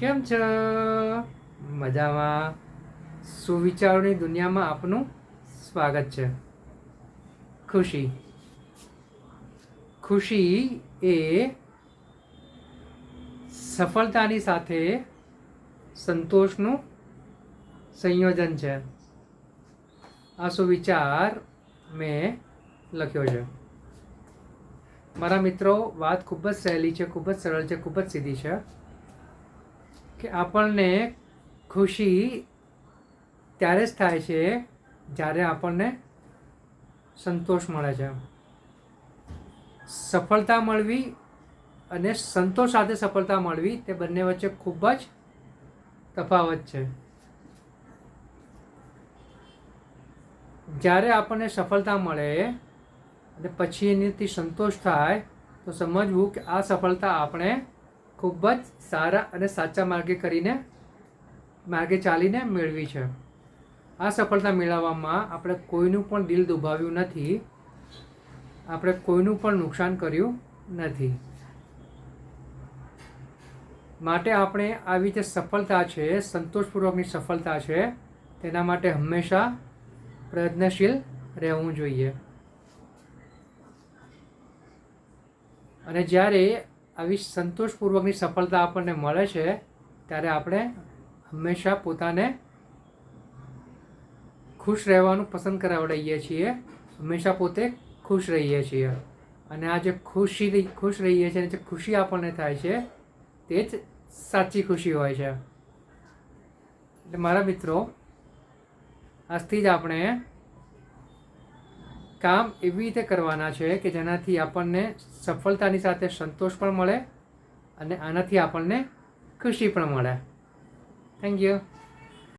કેમ છો? મજામાં? સુવિચારોની દુનિયામાં આપનું સ્વાગત છે. ખુશી એ સફળતાની સાથે સંતોષનું સંયોજન છે. આ સુવિચાર મેં લખ્યો છે. મારા મિત્રો, વાત ખૂબ જ સહેલી છે, ખૂબ જ સરળ છે, ખૂબ જ સીધી છે કે આપણને ખુશી ત્યારે જ થાય છે જ્યારે આપણને સંતોષ મળે છે. સફળતા મળવી અને સંતોષ સાથે સફળતા મળવી તે બંને વચ્ચે ખૂબ જ તફાવત છે. જ્યારે આપણને સફળતા મળે અને પછી એનાથી સંતોષ થાય તો સમજવું કે આ સફળતા આપણે ખૂબ જ સારા અને સાચા માર્ગે ચાલીને મેળવી છે. આ સફળતા મેળવવામાં આપણે કોઈનું પણ દિલ દુભાવ્યું નથી, આપણે કોઈનું પણ નુકસાન કર્યું નથી. માટે આપણે આવી જે સફળતા છે, સંતોષપૂર્વકની સફળતા છે, તેના માટે હંમેશા પ્રયત્નશીલ રહેવું જોઈએ. અને જ્યારે આવી સંતોષપૂર્વકની સફળતા આપણને મળે છે ત્યારે આપણે હંમેશા પોતાને ખુશ રહેવાનું પસંદ કરાવડાવીએ છીએ, હંમેશા પોતે ખુશ રહીએ છીએ. અને આ જે ખુશ રહીએ છીએ, જે ખુશી આપણને થાય છે તે જ સાચી ખુશી હોય છે. એટલે મારા મિત્રો, આજથી જ આપણે કામ એવી રીતે કરવાના છે કે જેનાથી આપણને સફળતાની સાથે સંતોષ પણ મળે અને આનાથી આપણને ખુશી પણ મળે. Thank you.